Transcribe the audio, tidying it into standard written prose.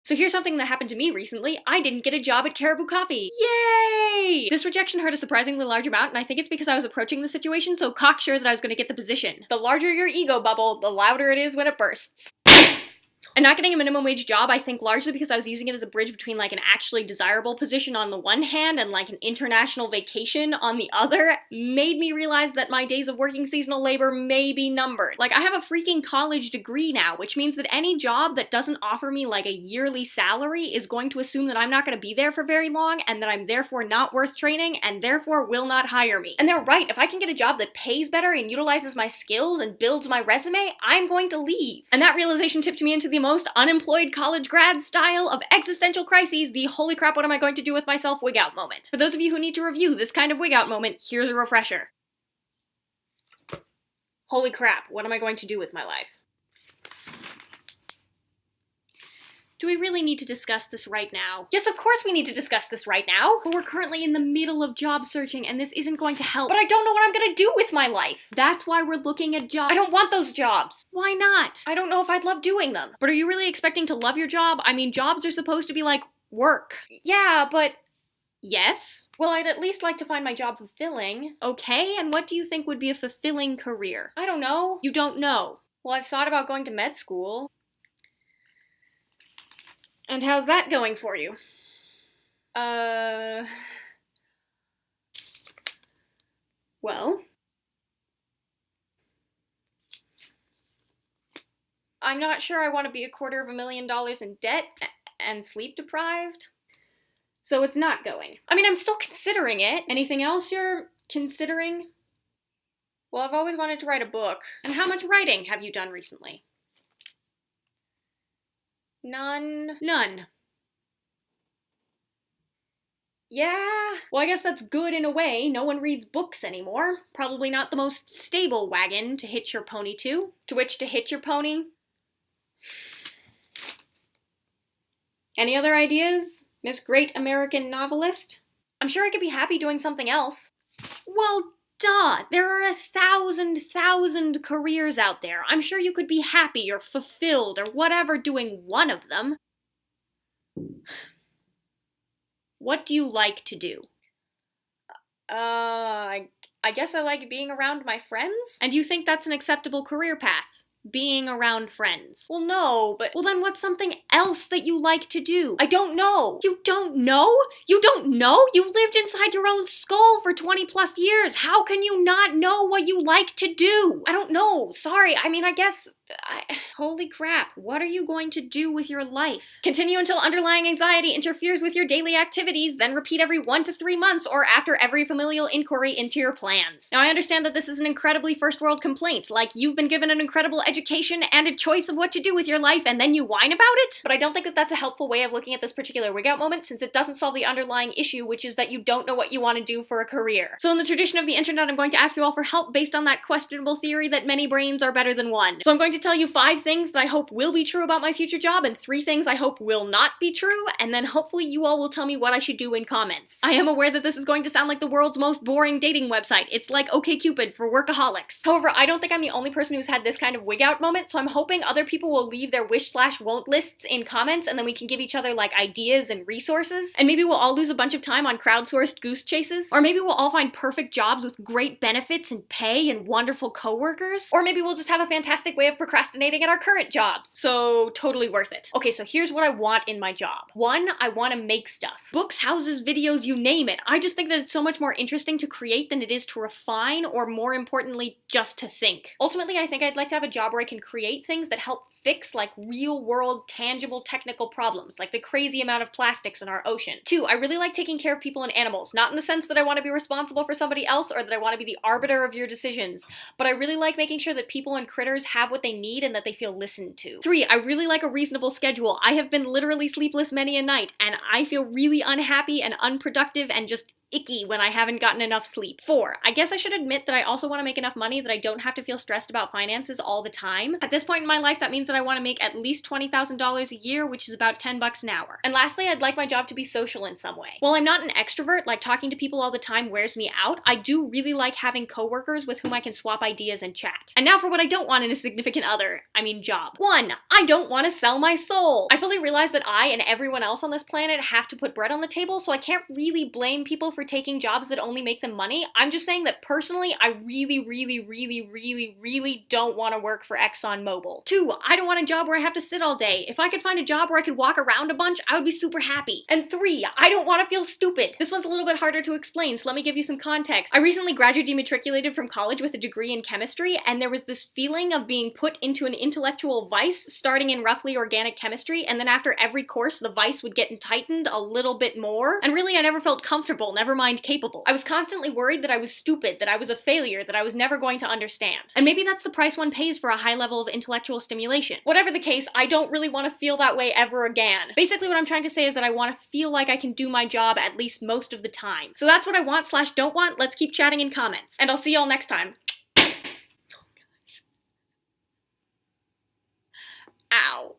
So here's something that happened to me recently. I didn't get a job at Caribou Coffee. Yay! This rejection hurt a surprisingly large amount, and I think it's because I was approaching the situation so cocksure that I was going to get the position. The larger your ego bubble, the louder it is when it bursts. And not getting a minimum wage job, I think largely because I was using it as a bridge between like an actually desirable position on the one hand and like an international vacation on the other, made me realize that my days of working seasonal labor may be numbered. Like, I have a freaking college degree now, which means that any job that doesn't offer me like a yearly salary is going to assume that I'm not going to be there for very long and that I'm therefore not worth training and therefore will not hire me. And they're right, if I can get a job that pays better and utilizes my skills and builds my resume, I'm going to leave. And that realization tipped me into the most unemployed college grad style of existential crises, the holy crap what am I going to do with myself wig out moment. For those of you who need to review this kind of wig out moment, here's a refresher. Holy crap, what am I going to do with my life? Do we really need to discuss this right now? Yes, of course we need to discuss this right now, but we're currently in the middle of job searching and this isn't going to help. But I don't know what I'm gonna do with my life. That's why we're looking at jobs. I don't want those jobs. Why not? I don't know if I'd love doing them. But are you really expecting to love your job? I mean, jobs are supposed to be like work. Yeah, but yes? Well, I'd at least like to find my job fulfilling. Okay, and what do you think would be a fulfilling career? I don't know. You don't know. Well, I've thought about going to med school. And how's that going for you? Well, I'm not sure I want to be $250,000 in debt and sleep deprived. So it's not going. I mean, I'm still considering it. Anything else you're considering? Well, I've always wanted to write a book. And how much writing have you done recently? None. Yeah, well, I guess that's good in a way. No one reads books anymore. Probably not the most stable wagon to hitch your pony to. To which to hitch your pony? Any other ideas, Miss Great American Novelist? I'm sure I could be happy doing something else. Well, duh! There are 1,000 careers out there. I'm sure you could be happy or fulfilled or whatever doing one of them. What do you like to do? I guess I like being around my friends? And you think that's an acceptable career path? Being around friends. Well, no, but... Well, then what's something else that you like to do? I don't know. You don't know? You don't know? You've lived inside your own skull for 20 plus years. How can you not know what you like to do? I don't know. Sorry. I mean, I guess... Holy crap. What are you going to do with your life? Continue until underlying anxiety interferes with your daily activities, then repeat every 1 to 3 months or after every familial inquiry into your plans. Now, I understand that this is an incredibly first world complaint, like you've been given an incredible education and a choice of what to do with your life and then you whine about it? But I don't think that that's a helpful way of looking at this particular wig out moment since it doesn't solve the underlying issue, which is that you don't know what you want to do for a career. So in the tradition of the internet, I'm going to ask you all for help based on that questionable theory that many brains are better than one. So I'm going to tell you 5 things that I hope will be true about my future job and 3 things I hope will not be true, and then hopefully you all will tell me what I should do in comments. I am aware that this is going to sound like the world's most boring dating website. It's like OkCupid for workaholics. However, I don't think I'm the only person who's had this kind of wig out moment, so I'm hoping other people will leave their wish/won't lists in comments and then we can give each other like ideas and resources. And maybe we'll all lose a bunch of time on crowdsourced goose chases. Or maybe we'll all find perfect jobs with great benefits and pay and wonderful coworkers. Or maybe we'll just have a fantastic way of procrastinating at our current jobs. So totally worth it. Okay, so here's what I want in my job. 1, I want to make stuff. Books, houses, videos, you name it. I just think that it's so much more interesting to create than it is to refine, or more importantly, just to think. Ultimately, I think I'd like to have a job where I can create things that help fix like real world, tangible technical problems, like the crazy amount of plastics in our ocean. 2, I really like taking care of people and animals, not in the sense that I want to be responsible for somebody else or that I want to be the arbiter of your decisions, but I really like making sure that people and critters have what they need and that they feel listened to. 3, I really like a reasonable schedule. I have been literally sleepless many a night, and I feel really unhappy and unproductive and just icky when I haven't gotten enough sleep. 4, I guess I should admit that I also want to make enough money that I don't have to feel stressed about finances all the time. At this point in my life, that means that I want to make at least $20,000 a year, which is about $10 an hour. And lastly, I'd like my job to be social in some way. While I'm not an extrovert, like talking to people all the time wears me out, I do really like having coworkers with whom I can swap ideas and chat. And now for what I don't want in a significant other, job. 1, I don't want to sell my soul. I fully realize that I and everyone else on this planet have to put bread on the table, so I can't really blame people for taking jobs that only make them money. I'm just saying that personally, I really don't want to work for ExxonMobil. 2, I don't want a job where I have to sit all day. If I could find a job where I could walk around a bunch, I would be super happy. And 3, I don't want to feel stupid. This one's a little bit harder to explain, so let me give you some context. I recently graduate dematriculated from college with a degree in chemistry, and there was this feeling of being put into an intellectual vice, starting in roughly organic chemistry, and then after every course, the vice would get tightened a little bit more. And really, I never felt comfortable, never mind capable. I was constantly worried that I was stupid, that I was a failure, that I was never going to understand. And maybe that's the price one pays for a high level of intellectual stimulation. Whatever the case, I don't really want to feel that way ever again. Basically, what I'm trying to say is that I want to feel like I can do my job at least most of the time. So that's what I want/don't want. Let's keep chatting in comments. And I'll see y'all next time. Ow.